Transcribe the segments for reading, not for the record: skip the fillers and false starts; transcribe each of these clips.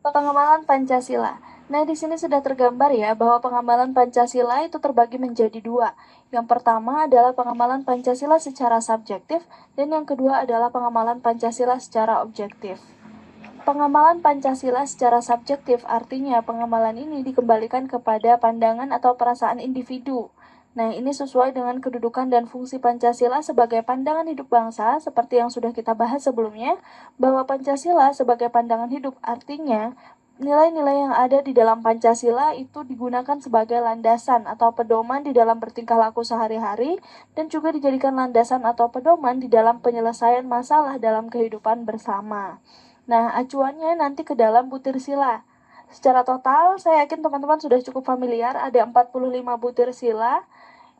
Pengamalan Pancasila. Nah, di sini sudah tergambar ya bahwa pengamalan Pancasila itu terbagi menjadi dua. Yang pertama adalah pengamalan Pancasila secara subjektif, dan yang kedua adalah pengamalan Pancasila secara objektif. Pengamalan Pancasila secara subjektif artinya pengamalan ini dikembalikan kepada pandangan atau perasaan individu. Nah, ini sesuai dengan kedudukan dan fungsi Pancasila sebagai pandangan hidup bangsa, seperti yang sudah kita bahas sebelumnya, bahwa Pancasila sebagai pandangan hidup artinya nilai-nilai yang ada di dalam Pancasila itu digunakan sebagai landasan atau pedoman di dalam bertingkah laku sehari-hari, dan juga dijadikan landasan atau pedoman di dalam penyelesaian masalah dalam kehidupan bersama. Nah, acuannya nanti ke dalam butir sila. Secara total, saya yakin teman-teman sudah cukup familiar, ada 45 butir sila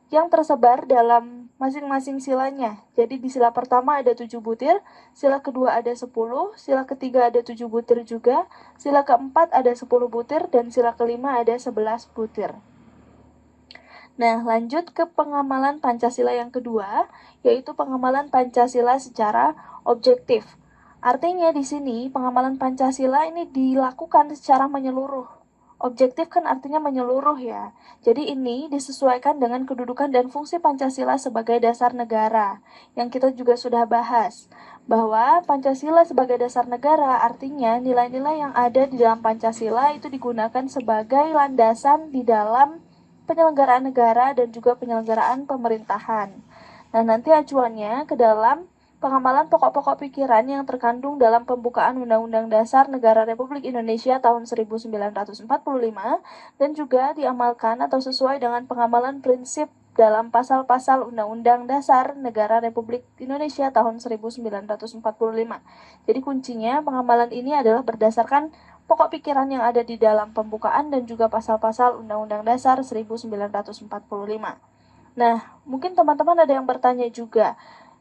yang tersebar dalam masing-masing silanya. Jadi di sila pertama ada 7 butir, sila kedua ada 10, sila ketiga ada 7 butir juga, sila keempat ada 10 butir, dan sila kelima ada 11 butir. Nah, lanjut ke pengamalan Pancasila yang kedua, yaitu pengamalan Pancasila secara objektif. Artinya di sini pengamalan Pancasila ini dilakukan secara menyeluruh. Objektif kan artinya menyeluruh ya. Jadi ini disesuaikan dengan kedudukan dan fungsi Pancasila sebagai dasar negara, yang kita juga sudah bahas. Bahwa Pancasila sebagai dasar negara artinya nilai-nilai yang ada di dalam Pancasila itu digunakan sebagai landasan di dalam penyelenggaraan negara dan juga penyelenggaraan pemerintahan. Nah, nanti acuannya ke dalam pengamalan pokok-pokok pikiran yang terkandung dalam pembukaan Undang-Undang Dasar Negara Republik Indonesia tahun 1945 dan juga diamalkan atau sesuai dengan pengamalan prinsip dalam pasal-pasal Undang-Undang Dasar Negara Republik Indonesia tahun 1945. Jadi kuncinya pengamalan ini adalah berdasarkan pokok pikiran yang ada di dalam pembukaan dan juga pasal-pasal Undang-Undang Dasar 1945. Nah, mungkin teman-teman ada yang bertanya juga,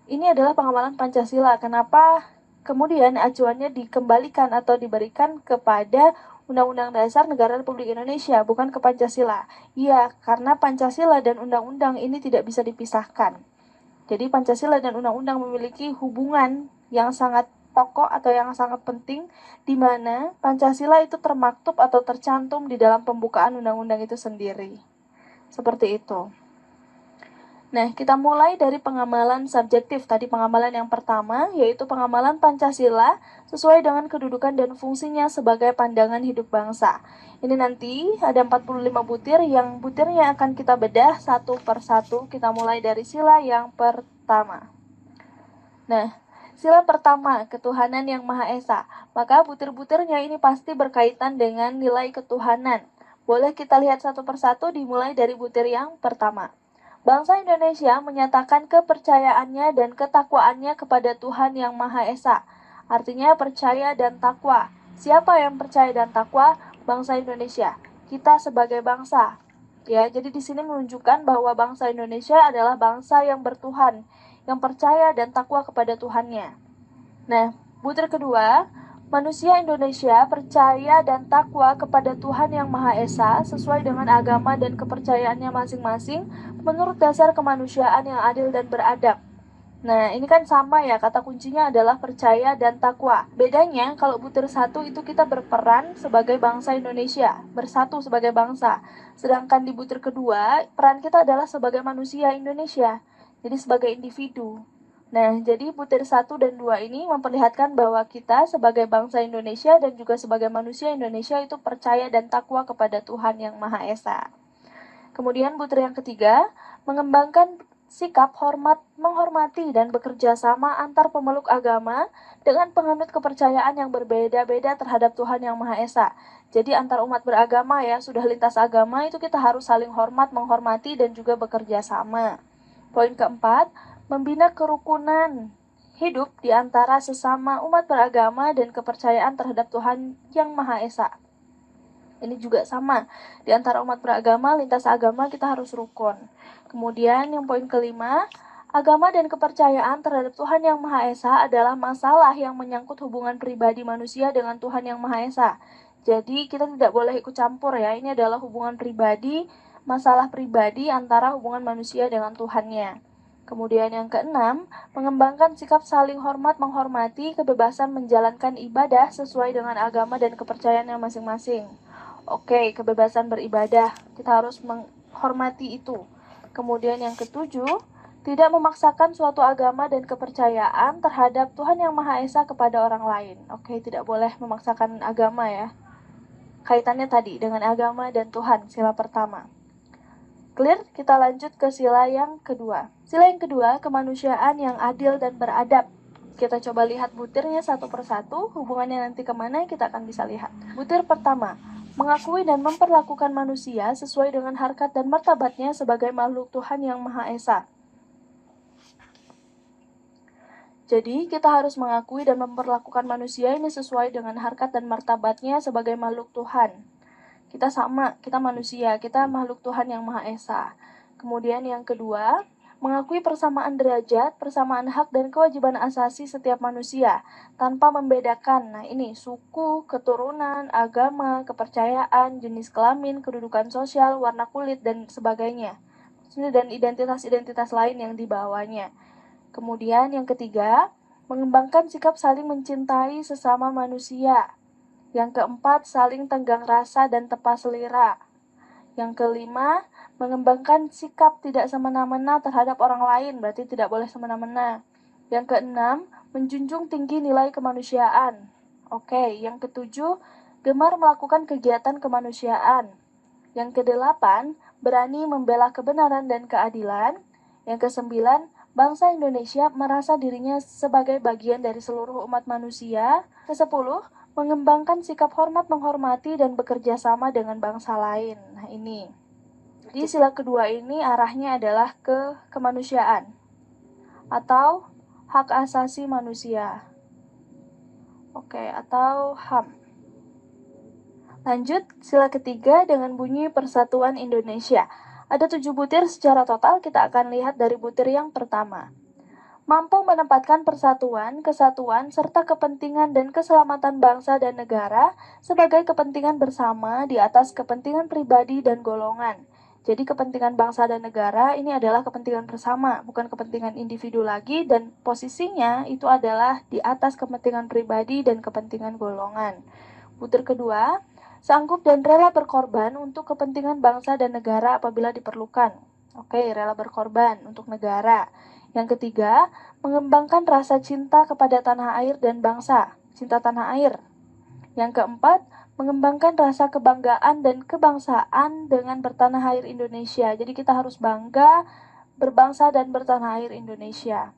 ini adalah pengamalan Pancasila, kenapa kemudian acuannya dikembalikan atau diberikan kepada Undang-Undang Dasar Negara Republik Indonesia, bukan ke Pancasila? Iya, karena Pancasila dan undang-undang ini tidak bisa dipisahkan. Jadi Pancasila dan undang-undang memiliki hubungan yang sangat pokok atau yang sangat penting, di mana Pancasila itu termaktub atau tercantum di dalam pembukaan undang-undang itu sendiri. Seperti itu. Nah, kita mulai dari pengamalan subjektif. Tadi pengamalan yang pertama, yaitu pengamalan Pancasila sesuai dengan kedudukan dan fungsinya sebagai pandangan hidup bangsa. Ini nanti ada 45 butir, yang butirnya akan kita bedah satu per satu. Kita mulai dari sila yang pertama. Nah, sila pertama, ketuhanan yang Maha Esa. Maka butir-butirnya ini pasti berkaitan dengan nilai ketuhanan. Boleh kita lihat satu persatu, dimulai dari butir yang pertama. Bangsa Indonesia menyatakan kepercayaannya dan ketakwaannya kepada Tuhan Yang Maha Esa. Artinya percaya dan takwa. Siapa yang percaya dan takwa? Bangsa Indonesia. Kita sebagai bangsa. Ya, jadi di sini menunjukkan bahwa bangsa Indonesia adalah bangsa yang bertuhan, yang percaya dan takwa kepada Tuhannya. Nah, butir kedua, manusia Indonesia percaya dan takwa kepada Tuhan Yang Maha Esa sesuai dengan agama dan kepercayaannya masing-masing menurut dasar kemanusiaan yang adil dan beradab. Nah, ini kan sama ya, kata kuncinya adalah percaya dan takwa. Bedanya, kalau butir satu itu kita berperan sebagai bangsa Indonesia, bersatu sebagai bangsa. Sedangkan di butir kedua, peran kita adalah sebagai manusia Indonesia, jadi sebagai individu. Nah, jadi butir 1 dan 2 ini memperlihatkan bahwa kita sebagai bangsa Indonesia dan juga sebagai manusia Indonesia itu percaya dan takwa kepada Tuhan Yang Maha Esa. Kemudian butir yang ketiga, mengembangkan sikap menghormati dan bekerja sama antar pemeluk agama dengan penganut kepercayaan yang berbeda-beda terhadap Tuhan Yang Maha Esa. Jadi antar umat beragama ya, sudah lintas agama itu kita harus saling hormat, menghormati, dan juga bekerja sama. Poin keempat, membina kerukunan hidup di antara sesama umat beragama dan kepercayaan terhadap Tuhan Yang Maha Esa. Ini juga sama, di antara umat beragama, lintas agama kita harus rukun. Kemudian yang poin kelima, agama dan kepercayaan terhadap Tuhan Yang Maha Esa adalah masalah yang menyangkut hubungan pribadi manusia dengan Tuhan Yang Maha Esa. Jadi kita tidak boleh ikut campur ya, ini adalah hubungan pribadi, masalah pribadi antara hubungan manusia dengan Tuhannya. Kemudian yang keenam, mengembangkan sikap saling hormat menghormati kebebasan menjalankan ibadah sesuai dengan agama dan kepercayaannya masing-masing. Oke, kebebasan beribadah, kita harus menghormati itu. Kemudian yang ketujuh, tidak memaksakan suatu agama dan kepercayaan terhadap Tuhan Yang Maha Esa kepada orang lain. Oke, tidak boleh memaksakan agama ya. Kaitannya tadi dengan agama dan Tuhan, sila pertama. Clear? Kita lanjut ke sila yang kedua. Sila yang kedua, kemanusiaan yang adil dan beradab. Kita coba lihat butirnya satu persatu, hubungannya nanti kemana kita akan bisa lihat. Butir pertama, mengakui dan memperlakukan manusia sesuai dengan harkat dan martabatnya sebagai makhluk Tuhan Yang Maha Esa. Jadi, kita harus mengakui dan memperlakukan manusia ini sesuai dengan harkat dan martabatnya sebagai makhluk Tuhan. Kita sama, kita manusia, kita makhluk Tuhan Yang Maha Esa. Kemudian yang kedua, mengakui persamaan derajat, persamaan hak dan kewajiban asasi setiap manusia, tanpa membedakan. Nah ini, suku, keturunan, agama, kepercayaan, jenis kelamin, kedudukan sosial, warna kulit, dan sebagainya. Dan identitas-identitas lain yang dibawanya. Kemudian yang ketiga, mengembangkan sikap saling mencintai sesama manusia. Yang keempat, saling tenggang rasa dan tepa selera. Yang kelima, mengembangkan sikap tidak semena-mena terhadap orang lain, berarti tidak boleh semena-mena. Yang keenam, menjunjung tinggi nilai kemanusiaan. Oke, yang ketujuh, gemar melakukan kegiatan kemanusiaan. Yang kedelapan, berani membela kebenaran dan keadilan. Yang kesembilan, bangsa Indonesia merasa dirinya sebagai bagian dari seluruh umat manusia. Kesepuluh, mengembangkan sikap hormat menghormati dan bekerja sama dengan bangsa lain. Nah ini. Di sila kedua ini arahnya adalah ke kemanusiaan atau hak asasi manusia. Oke, atau HAM. Lanjut, sila ketiga dengan bunyi Persatuan Indonesia. Ada 7 butir secara total, kita akan lihat dari butir yang pertama. Mampu menempatkan persatuan, kesatuan, serta kepentingan dan keselamatan bangsa dan negara sebagai kepentingan bersama di atas kepentingan pribadi dan golongan. Jadi kepentingan bangsa dan negara ini adalah kepentingan bersama, bukan kepentingan individu lagi, dan posisinya itu adalah di atas kepentingan pribadi dan kepentingan golongan. Butir kedua, sanggup dan rela berkorban untuk kepentingan bangsa dan negara apabila diperlukan. Oke, rela berkorban untuk negara. Yang ketiga, mengembangkan rasa cinta kepada tanah air dan bangsa, cinta tanah air. Yang keempat, mengembangkan rasa kebanggaan dan kebangsaan dengan bertanah air Indonesia. Jadi kita harus bangga berbangsa dan bertanah air Indonesia.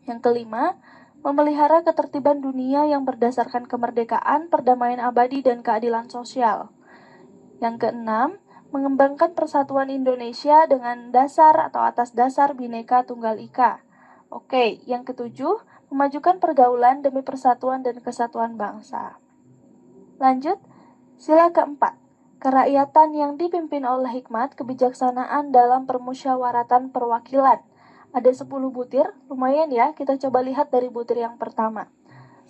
Yang kelima, memelihara ketertiban dunia yang berdasarkan kemerdekaan, perdamaian abadi, dan keadilan sosial. Yang keenam, mengembangkan persatuan Indonesia dengan dasar atau atas dasar Bhinneka Tunggal Ika. Oke, yang ketujuh, memajukan pergaulan demi persatuan dan kesatuan bangsa. Lanjut, sila keempat, kerakyatan yang dipimpin oleh hikmat kebijaksanaan dalam permusyawaratan perwakilan. Ada 10 butir, lumayan ya, kita coba lihat dari butir yang pertama.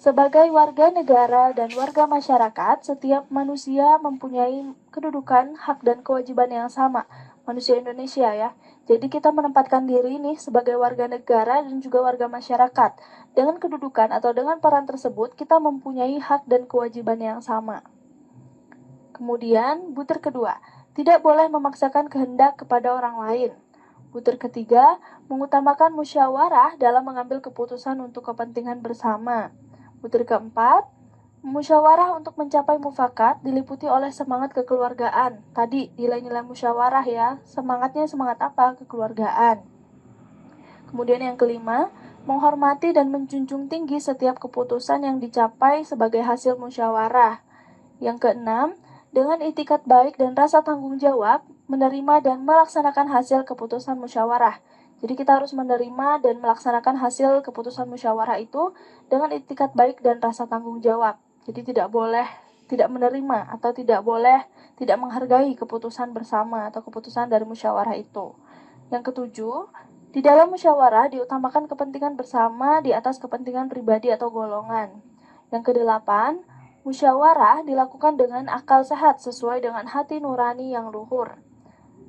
Sebagai warga negara dan warga masyarakat, setiap manusia mempunyai kedudukan, hak, dan kewajiban yang sama. Manusia Indonesia ya. Jadi kita menempatkan diri nih sebagai warga negara dan juga warga masyarakat. Dengan kedudukan atau dengan peran tersebut, kita mempunyai hak dan kewajiban yang sama. Kemudian, butir kedua, tidak boleh memaksakan kehendak kepada orang lain. Butir ketiga, mengutamakan musyawarah dalam mengambil keputusan untuk kepentingan bersama. Butir keempat, musyawarah untuk mencapai mufakat diliputi oleh semangat kekeluargaan. Tadi nilai-nilai musyawarah ya, semangatnya semangat apa? Kekeluargaan. Kemudian yang kelima, menghormati dan menjunjung tinggi setiap keputusan yang dicapai sebagai hasil musyawarah. Yang keenam, dengan itikat baik dan rasa tanggung jawab, menerima dan melaksanakan hasil keputusan musyawarah. Jadi kita harus menerima dan melaksanakan hasil keputusan musyawarah itu dengan itikat baik dan rasa tanggung jawab. Jadi tidak boleh tidak menerima atau tidak boleh tidak menghargai keputusan bersama atau keputusan dari musyawarah itu. Yang ketujuh, di dalam musyawarah diutamakan kepentingan bersama di atas kepentingan pribadi atau golongan. Yang kedelapan, musyawarah dilakukan dengan akal sehat sesuai dengan hati nurani yang luhur.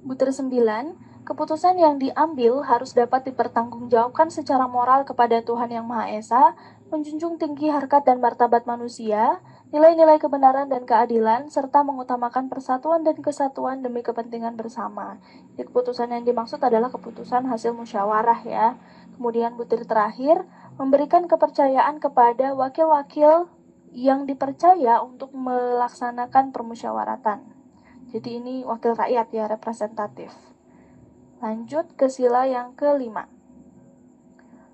Butir 9, Keputusan yang diambil harus dapat dipertanggungjawabkan secara moral kepada Tuhan Yang Maha Esa, menjunjung tinggi harkat dan martabat manusia, nilai-nilai kebenaran dan keadilan, serta mengutamakan persatuan dan kesatuan demi kepentingan bersama. Jadi keputusan yang dimaksud adalah keputusan hasil musyawarah ya. Kemudian butir terakhir, memberikan kepercayaan kepada wakil-wakil yang dipercaya untuk melaksanakan permusyawaratan. Jadi ini wakil rakyat ya, representatif. Lanjut ke sila yang kelima.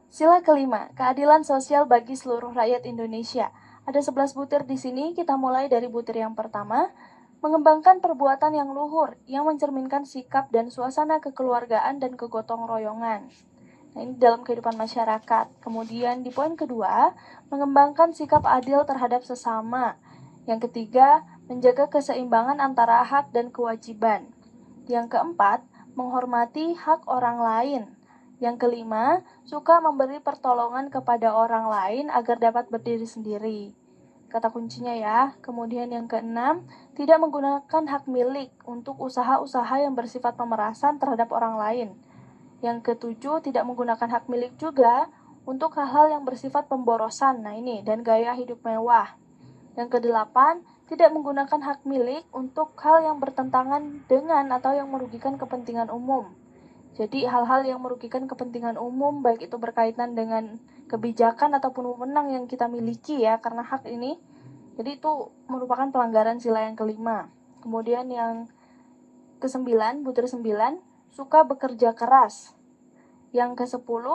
Sila kelima, keadilan sosial bagi seluruh rakyat Indonesia. Ada 11 butir di sini, kita mulai dari butir yang pertama, mengembangkan perbuatan yang luhur, yang mencerminkan sikap dan suasana kekeluargaan dan kegotong royongan. Nah, ini dalam kehidupan masyarakat. Kemudian di poin kedua, mengembangkan sikap adil terhadap sesama. Yang ketiga, menjaga keseimbangan antara hak dan kewajiban. Yang keempat, menghormati hak orang lain. Yang kelima, suka memberi pertolongan kepada orang lain agar dapat berdiri sendiri. Kata kuncinya ya. Kemudian yang keenam, tidak menggunakan hak milik untuk usaha-usaha yang bersifat pemerasan terhadap orang lain. Yang ketujuh, tidak menggunakan hak milik juga untuk hal-hal yang bersifat pemborosan, nah ini, dan gaya hidup mewah. Yang kedelapan, tidak menggunakan hak milik untuk hal yang bertentangan dengan atau yang merugikan kepentingan umum. Jadi hal-hal yang merugikan kepentingan umum, baik itu berkaitan dengan kebijakan ataupun wewenang yang kita miliki ya, karena hak ini, jadi itu merupakan pelanggaran sila yang kelima. Kemudian yang kesembilan, butir 9, suka bekerja keras. Yang ke-10,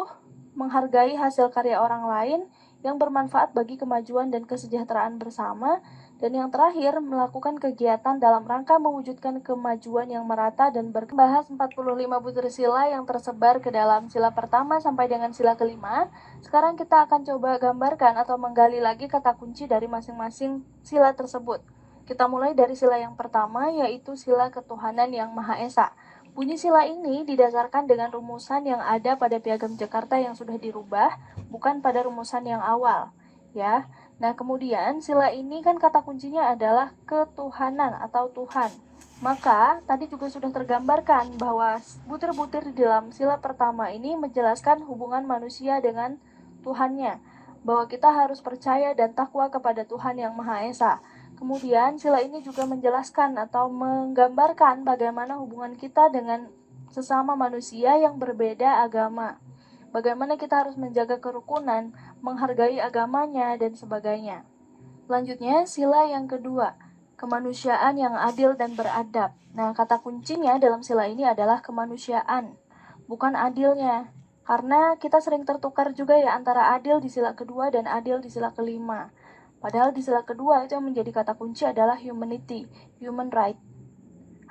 menghargai hasil karya orang lain yang bermanfaat bagi kemajuan dan kesejahteraan bersama. Dan yang terakhir, melakukan kegiatan dalam rangka mewujudkan kemajuan yang merata dan membahas 45 butir sila yang tersebar ke dalam sila pertama sampai dengan sila kelima. Sekarang kita akan coba gambarkan atau menggali lagi kata kunci dari masing-masing sila tersebut. Kita mulai dari sila yang pertama, yaitu sila ketuhanan yang Maha Esa. Bunyi sila ini didasarkan dengan rumusan yang ada pada Piagam Jakarta yang sudah dirubah, bukan pada rumusan yang awal, ya. Nah, kemudian sila ini kan kata kuncinya adalah ketuhanan atau Tuhan. Maka, tadi juga sudah tergambarkan bahwa butir-butir di dalam sila pertama ini menjelaskan hubungan manusia dengan Tuhannya, bahwa kita harus percaya dan takwa kepada Tuhan yang Maha Esa. Kemudian sila ini juga menjelaskan atau menggambarkan bagaimana hubungan kita dengan sesama manusia yang berbeda agama. Bagaimana kita harus menjaga kerukunan, menghargai agamanya, dan sebagainya. Selanjutnya, sila yang kedua, kemanusiaan yang adil dan beradab. Nah, kata kuncinya dalam sila ini adalah kemanusiaan, bukan adilnya. Karena kita sering tertukar juga ya antara adil di sila kedua dan adil di sila kelima. Padahal di sila kedua itu yang menjadi kata kunci adalah humanity, human right,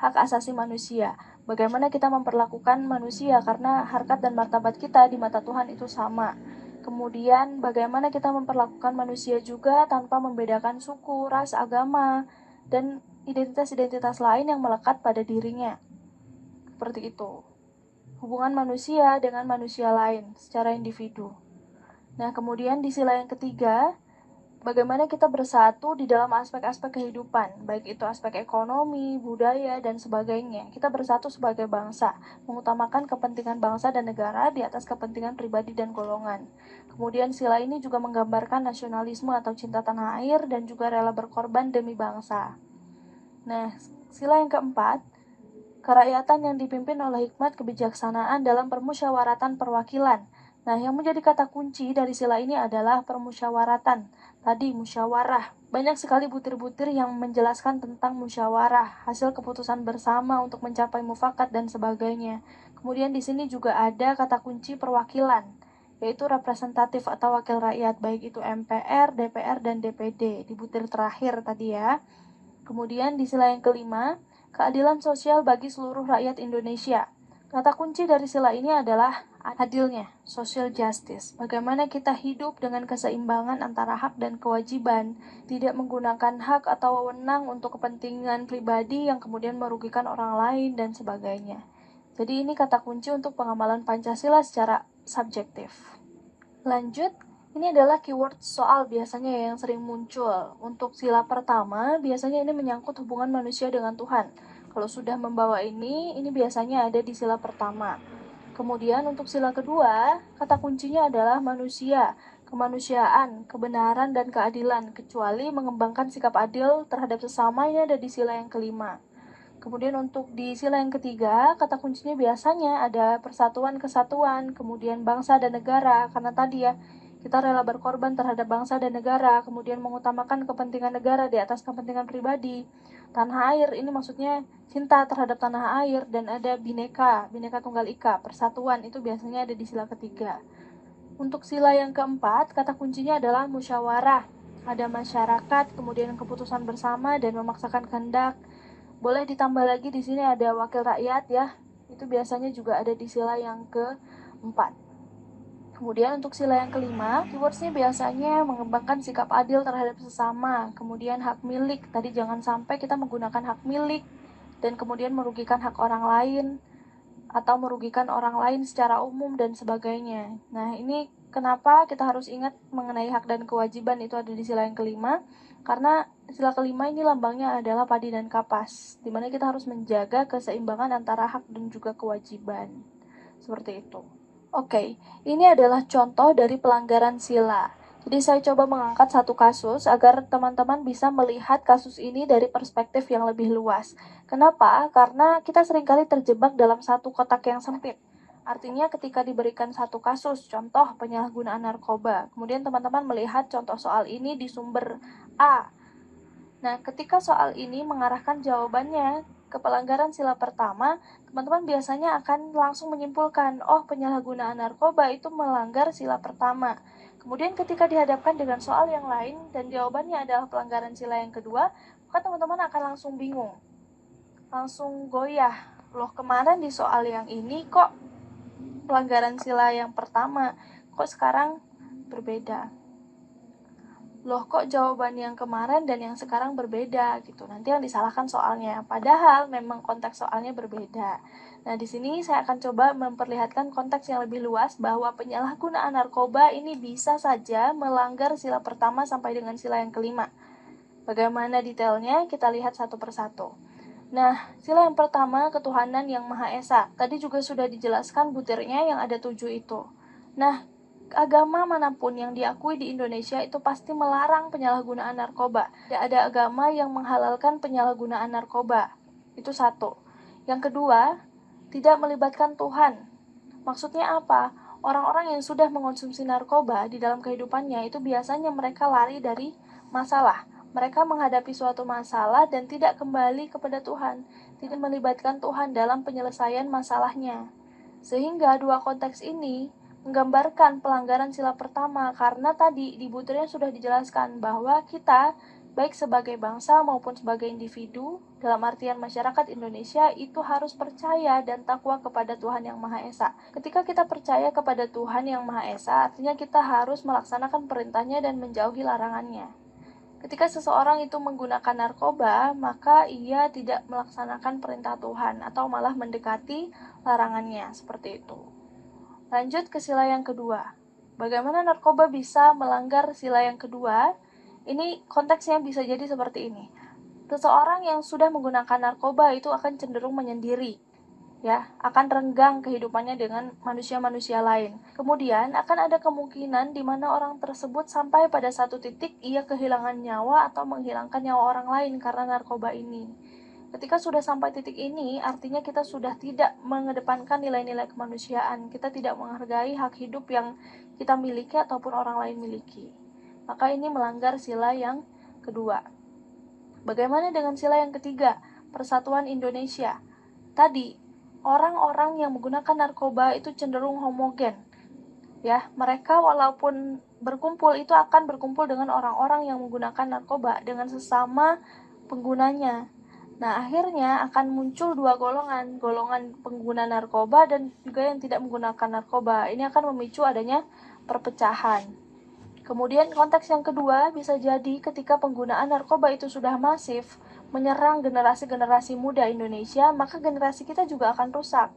hak asasi manusia. Bagaimana kita memperlakukan manusia karena harkat dan martabat kita di mata Tuhan itu sama. Kemudian bagaimana kita memperlakukan manusia juga tanpa membedakan suku, ras, agama, dan identitas-identitas lain yang melekat pada dirinya. Seperti itu. Hubungan manusia dengan manusia lain secara individu. Nah, kemudian di sila yang ketiga, bagaimana kita bersatu di dalam aspek-aspek kehidupan, baik itu aspek ekonomi, budaya, dan sebagainya. Kita bersatu sebagai bangsa, mengutamakan kepentingan bangsa dan negara di atas kepentingan pribadi dan golongan. Kemudian sila ini juga menggambarkan nasionalisme atau cinta tanah air dan juga rela berkorban demi bangsa. Nah, sila yang keempat, kerakyatan yang dipimpin oleh hikmat kebijaksanaan dalam permusyawaratan perwakilan. Nah, yang menjadi kata kunci dari sila ini adalah permusyawaratan. Tadi musyawarah. Banyak sekali butir-butir yang menjelaskan tentang musyawarah, hasil keputusan bersama untuk mencapai mufakat dan sebagainya. Kemudian di sini juga ada kata kunci perwakilan, yaitu representatif atau wakil rakyat, baik itu MPR, DPR, dan DPD, di butir terakhir tadi ya. Kemudian di sila yang kelima, keadilan sosial bagi seluruh rakyat Indonesia. Kata kunci dari sila ini adalah adilnya, social justice. Bagaimana kita hidup dengan keseimbangan antara hak dan kewajiban, tidak menggunakan hak atau wewenang untuk kepentingan pribadi yang kemudian merugikan orang lain dan sebagainya. Jadi ini kata kunci untuk pengamalan Pancasila secara subjektif. Lanjut Ini adalah keyword soal biasanya yang sering muncul. Untuk sila pertama, biasanya ini menyangkut hubungan manusia dengan Tuhan. Kalau sudah membawa ini biasanya ada di sila pertama. Kemudian untuk sila kedua, kata kuncinya adalah manusia, kemanusiaan, kebenaran, dan keadilan, kecuali mengembangkan sikap adil terhadap sesama, ini ada di sila yang kelima. Kemudian untuk di sila yang ketiga, kata kuncinya biasanya ada persatuan, kesatuan, kemudian bangsa dan negara, karena tadi ya, kita rela berkorban terhadap bangsa dan negara, kemudian mengutamakan kepentingan negara di atas kepentingan pribadi. Tanah air, ini maksudnya cinta terhadap tanah air, dan ada bineka, bineka tunggal ika, persatuan, itu biasanya ada di sila ketiga. Untuk sila yang keempat, kata kuncinya adalah musyawarah. Ada masyarakat, kemudian keputusan bersama, dan memaksakan kehendak. Boleh ditambah lagi di sini ada wakil rakyat ya. Itu biasanya juga ada di sila yang keempat. Kemudian untuk sila yang kelima, keywordsnya biasanya mengembangkan sikap adil terhadap sesama. Kemudian hak milik, tadi jangan sampai kita menggunakan hak milik dan kemudian merugikan hak orang lain atau merugikan orang lain secara umum dan sebagainya. Nah, ini kenapa kita harus ingat mengenai hak dan kewajiban itu ada di sila yang kelima? Karena sila kelima ini lambangnya adalah padi dan kapas, di mana kita harus menjaga keseimbangan antara hak dan juga kewajiban. Seperti itu. Oke, ini adalah contoh dari pelanggaran sila. Jadi saya coba mengangkat satu kasus agar teman-teman bisa melihat kasus ini dari perspektif yang lebih luas. Kenapa? Karena kita seringkali terjebak dalam satu kotak yang sempit. Artinya ketika diberikan satu kasus, contoh penyalahgunaan narkoba, kemudian teman-teman melihat contoh soal ini di sumber A. Nah, ketika soal ini mengarahkan jawabannya ke pelanggaran sila pertama, teman-teman biasanya akan langsung menyimpulkan, oh penyalahgunaan narkoba itu melanggar sila pertama. Kemudian ketika dihadapkan dengan soal yang lain dan jawabannya adalah pelanggaran sila yang kedua, maka teman-teman akan langsung bingung, langsung goyah. Loh, kemarin di soal yang ini kok pelanggaran sila yang pertama, kok sekarang berbeda? Loh, kok jawaban yang kemarin dan yang sekarang berbeda gitu. Nanti yang disalahkan soalnya, padahal memang konteks soalnya berbeda. Nah, di sini saya akan coba memperlihatkan konteks yang lebih luas bahwa penyalahgunaan narkoba ini bisa saja melanggar sila pertama sampai dengan sila yang kelima. Bagaimana detailnya? Kita lihat satu persatu. Nah, sila yang pertama, ketuhanan yang Maha Esa. Tadi juga sudah dijelaskan butirnya yang ada 7 itu. Nah, agama manapun yang diakui di Indonesia itu pasti melarang penyalahgunaan narkoba. Tidak ada agama yang menghalalkan penyalahgunaan narkoba. Itu satu. Yang kedua, tidak melibatkan Tuhan. Maksudnya apa? Orang-orang yang sudah mengonsumsi narkoba di dalam kehidupannya itu biasanya mereka lari dari masalah. Mereka menghadapi suatu masalah dan tidak kembali kepada Tuhan, tidak melibatkan Tuhan dalam penyelesaian masalahnya. Sehingga dua konteks ini menggambarkan pelanggaran sila pertama karena tadi di butirnya sudah dijelaskan bahwa kita baik sebagai bangsa maupun sebagai individu dalam artian masyarakat Indonesia itu harus percaya dan takwa kepada Tuhan Yang Maha Esa. Ketika kita percaya kepada Tuhan Yang Maha Esa, artinya kita harus melaksanakan perintahnya dan menjauhi larangannya. Ketika seseorang itu menggunakan narkoba, maka ia tidak melaksanakan perintah Tuhan atau malah mendekati larangannya, seperti itu. Lanjut ke sila yang kedua. Bagaimana narkoba bisa melanggar sila yang kedua? Ini konteksnya bisa jadi seperti ini. Seseorang yang sudah menggunakan narkoba itu akan cenderung menyendiri, ya, akan renggang kehidupannya dengan manusia-manusia lain. Kemudian akan ada kemungkinan di mana orang tersebut sampai pada satu titik ia kehilangan nyawa atau menghilangkan nyawa orang lain karena narkoba ini. Ketika sudah sampai titik ini, artinya kita sudah tidak mengedepankan nilai-nilai kemanusiaan. Kita tidak menghargai hak hidup yang kita miliki ataupun orang lain miliki. Maka ini melanggar sila yang kedua. Bagaimana dengan sila yang ketiga? Persatuan Indonesia. Tadi, orang-orang yang menggunakan narkoba itu cenderung homogen. Ya, mereka walaupun berkumpul itu akan berkumpul dengan orang-orang yang menggunakan narkoba, dengan sesama penggunanya. Nah, akhirnya akan muncul dua golongan, golongan pengguna narkoba dan juga yang tidak menggunakan narkoba. Ini akan memicu adanya perpecahan. Kemudian konteks yang kedua bisa jadi ketika penggunaan narkoba itu sudah masif, menyerang generasi-generasi muda Indonesia, maka generasi kita juga akan rusak.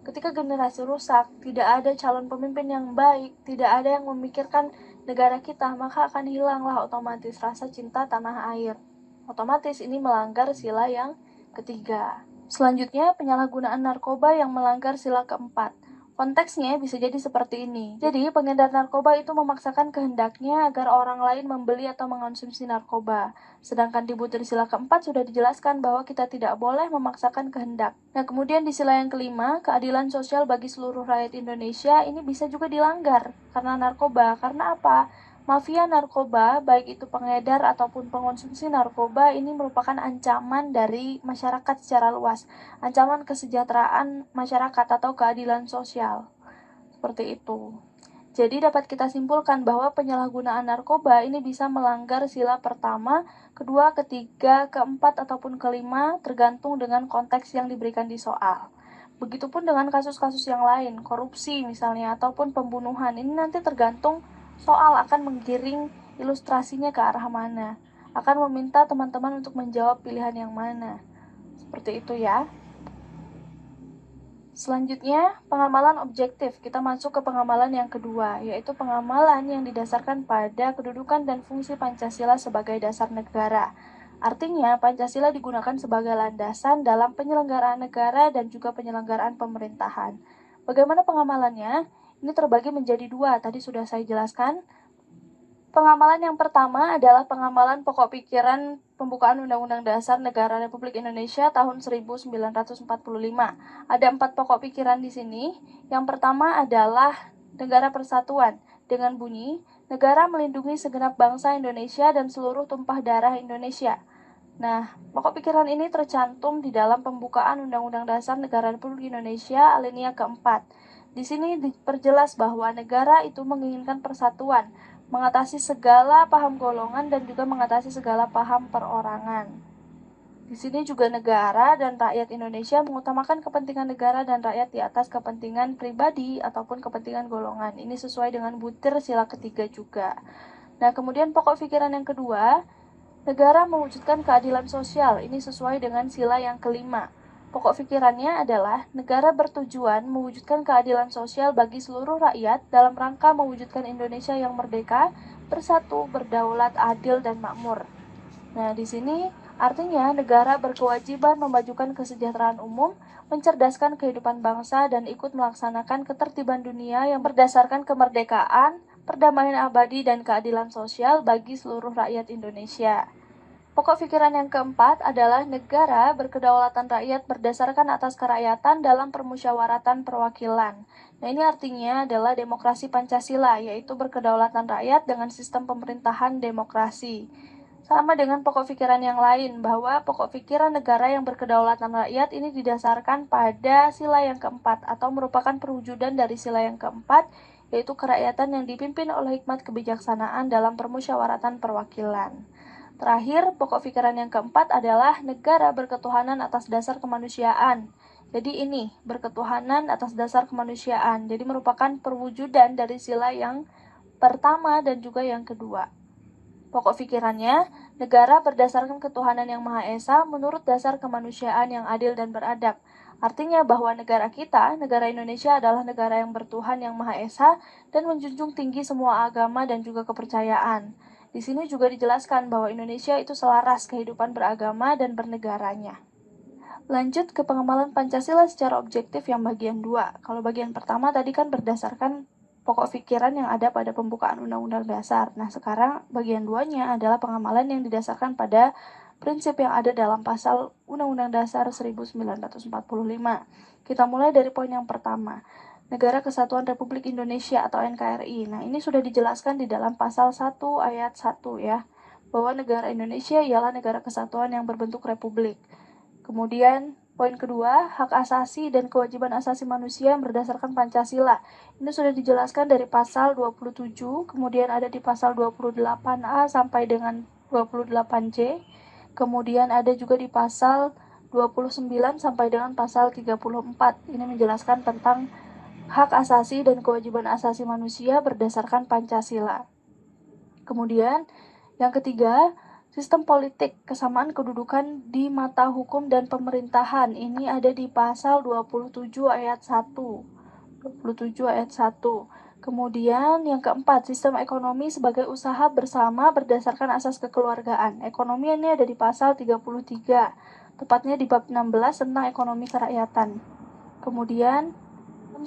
Ketika generasi rusak, tidak ada calon pemimpin yang baik, tidak ada yang memikirkan negara kita, maka akan hilanglah otomatis rasa cinta tanah air. Otomatis ini melanggar sila yang ketiga. Selanjutnya, penyalahgunaan narkoba yang melanggar sila keempat. Konteksnya bisa jadi seperti ini. Jadi, pengedar narkoba itu memaksakan kehendaknya agar orang lain membeli atau mengonsumsi narkoba. Sedangkan di butir sila keempat sudah dijelaskan bahwa kita tidak boleh memaksakan kehendak. Nah, kemudian di sila yang kelima, keadilan sosial bagi seluruh rakyat Indonesia ini bisa juga dilanggar karena narkoba. Karena apa? Mafia narkoba, baik itu pengedar ataupun pengonsumsi narkoba, ini merupakan ancaman dari masyarakat secara luas, ancaman kesejahteraan masyarakat atau keadilan sosial. Seperti itu. Jadi dapat kita simpulkan bahwa penyalahgunaan narkoba ini bisa melanggar sila pertama, kedua, ketiga, keempat, ataupun kelima, tergantung dengan konteks yang diberikan di soal. Begitupun dengan kasus-kasus yang lain, korupsi misalnya, ataupun pembunuhan. Ini nanti tergantung soal akan menggiring ilustrasinya ke arah mana. Akan meminta teman-teman untuk menjawab pilihan yang mana. Seperti itu ya. Selanjutnya, pengamalan objektif. Kita masuk ke pengamalan yang kedua, yaitu pengamalan yang didasarkan pada kedudukan dan fungsi Pancasila sebagai dasar negara. Artinya, Pancasila digunakan sebagai landasan dalam penyelenggaraan negara dan juga penyelenggaraan pemerintahan. Bagaimana pengamalannya? Ini terbagi menjadi dua, tadi sudah saya jelaskan. Pengamalan yang pertama adalah pengamalan pokok pikiran pembukaan Undang-Undang Dasar Negara Republik Indonesia tahun 1945. Ada 4 pokok pikiran di sini. Yang pertama adalah negara persatuan dengan bunyi, negara melindungi segenap bangsa Indonesia dan seluruh tumpah darah Indonesia. Nah, pokok pikiran ini tercantum di dalam pembukaan Undang-Undang Dasar Negara Republik Indonesia alinea keempat. Di sini diperjelas bahwa negara itu menginginkan persatuan, mengatasi segala paham golongan dan juga mengatasi segala paham perorangan. Di sini juga negara dan rakyat Indonesia mengutamakan kepentingan negara dan rakyat di atas kepentingan pribadi ataupun kepentingan golongan. Ini sesuai dengan butir sila ketiga juga. Nah, kemudian pokok pikiran yang kedua, negara mewujudkan keadilan sosial. Ini sesuai dengan sila yang kelima. Pokok pikirannya adalah negara bertujuan mewujudkan keadilan sosial bagi seluruh rakyat dalam rangka mewujudkan Indonesia yang merdeka, bersatu, berdaulat, adil, dan makmur. Nah, di sini artinya negara berkewajiban memajukan kesejahteraan umum, mencerdaskan kehidupan bangsa, dan ikut melaksanakan ketertiban dunia yang berdasarkan kemerdekaan, perdamaian abadi, dan keadilan sosial bagi seluruh rakyat Indonesia. Pokok pikiran yang keempat adalah negara berkedaulatan rakyat berdasarkan atas kerakyatan dalam permusyawaratan perwakilan. Nah, ini artinya adalah demokrasi Pancasila, yaitu berkedaulatan rakyat dengan sistem pemerintahan demokrasi. Sama dengan pokok pikiran yang lain, bahwa pokok pikiran negara yang berkedaulatan rakyat ini didasarkan pada sila yang keempat, atau merupakan perwujudan dari sila yang keempat, yaitu kerakyatan yang dipimpin oleh hikmat kebijaksanaan dalam permusyawaratan perwakilan. Terakhir, pokok pikiran yang keempat adalah negara berketuhanan atas dasar kemanusiaan. Jadi ini, berketuhanan atas dasar kemanusiaan. Jadi merupakan perwujudan dari sila yang pertama dan juga yang kedua. Pokok pikirannya, negara berdasarkan ketuhanan yang Maha Esa menurut dasar kemanusiaan yang adil dan beradab. Artinya bahwa negara kita, negara Indonesia adalah negara yang bertuhan yang Maha Esa dan menjunjung tinggi semua agama dan juga kepercayaan. Di sini juga dijelaskan bahwa Indonesia itu selaras kehidupan beragama dan bernegaranya. Lanjut ke pengamalan Pancasila secara objektif yang bagian 2. Kalau bagian pertama tadi kan berdasarkan pokok pikiran yang ada pada pembukaan Undang-Undang Dasar. Nah, sekarang bagian 2-nya adalah pengamalan yang didasarkan pada prinsip yang ada dalam pasal Undang-Undang Dasar 1945. Kita mulai dari poin yang pertama. Negara Kesatuan Republik Indonesia atau NKRI. Nah, ini sudah dijelaskan di dalam pasal 1 ayat 1 ya, bahwa negara Indonesia ialah negara kesatuan yang berbentuk republik. Kemudian, poin kedua, hak asasi dan kewajiban asasi manusia yang berdasarkan Pancasila. Ini sudah dijelaskan dari pasal 27, kemudian ada di pasal 28A sampai dengan 28C. Kemudian ada juga di pasal 29 sampai dengan pasal 34. Ini menjelaskan tentang hak asasi dan kewajiban asasi manusia berdasarkan Pancasila. Kemudian, yang ketiga, sistem politik, kesamaan kedudukan di mata hukum dan pemerintahan. Ini ada di pasal 27 ayat 1. 27 ayat 1. Kemudian yang keempat, sistem ekonomi sebagai usaha bersama berdasarkan asas kekeluargaan. Ekonomi ini ada di pasal 33, tepatnya di bab 16 tentang ekonomi kerakyatan. Kemudian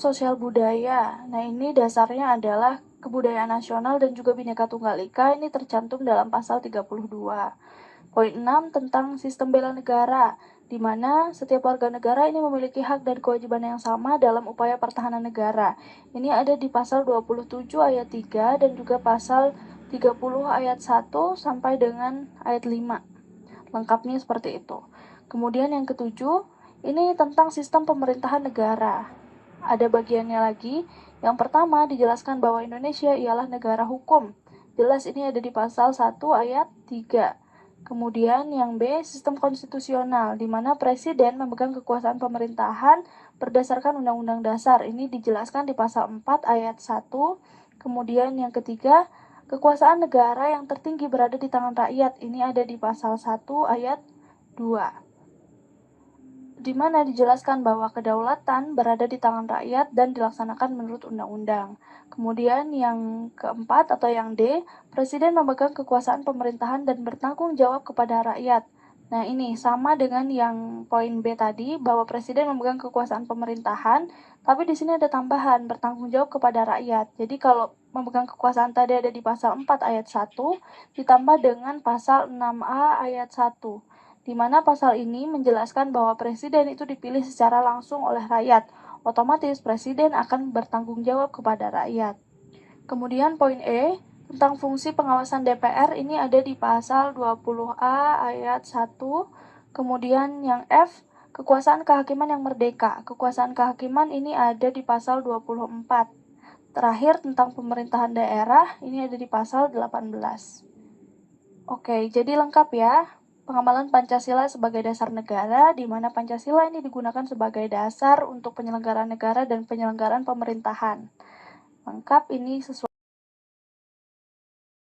sosial budaya. Nah, ini dasarnya adalah kebudayaan nasional dan juga Bhinneka Tunggal Ika, ini tercantum dalam pasal 32. Poin 6 tentang sistem bela negara, di mana setiap warga negara ini memiliki hak dan kewajiban yang sama dalam upaya pertahanan negara. Ini ada di pasal 27 ayat 3 dan juga pasal 30 ayat 1 sampai dengan ayat 5. Lengkapnya seperti itu. Kemudian yang ketujuh, ini tentang sistem pemerintahan negara. Ada bagiannya lagi. Yang pertama dijelaskan bahwa Indonesia ialah negara hukum. Jelas ini ada di pasal 1 ayat 3. Kemudian yang B, sistem konstitusional, di mana presiden memegang kekuasaan pemerintahan berdasarkan Undang-Undang Dasar. Ini dijelaskan di pasal 4 ayat 1. Kemudian yang ketiga, kekuasaan negara yang tertinggi berada di tangan rakyat. Ini ada di pasal 1 ayat 2. Di mana dijelaskan bahwa kedaulatan berada di tangan rakyat dan dilaksanakan menurut undang-undang. Kemudian yang keempat atau yang D, Presiden memegang kekuasaan pemerintahan dan bertanggung jawab kepada rakyat. Nah, ini sama dengan yang poin B tadi, bahwa Presiden memegang kekuasaan pemerintahan, tapi di sini ada tambahan, bertanggung jawab kepada rakyat. Jadi kalau memegang kekuasaan tadi ada di pasal 4 ayat 1, ditambah dengan pasal 6A ayat 1. Di mana pasal ini menjelaskan bahwa presiden itu dipilih secara langsung oleh rakyat. Otomatis presiden akan bertanggung jawab kepada rakyat. Kemudian poin E, tentang fungsi pengawasan DPR, ini ada di pasal 20A ayat 1. Kemudian yang F, kekuasaan kehakiman yang merdeka. Kekuasaan kehakiman ini ada di pasal 24. Terakhir tentang pemerintahan daerah, ini ada di pasal 18. Oke, jadi lengkap ya. Pengamalan Pancasila sebagai dasar negara, di mana Pancasila ini digunakan sebagai dasar untuk penyelenggaraan negara dan penyelenggaraan pemerintahan. Lengkap ini sesuai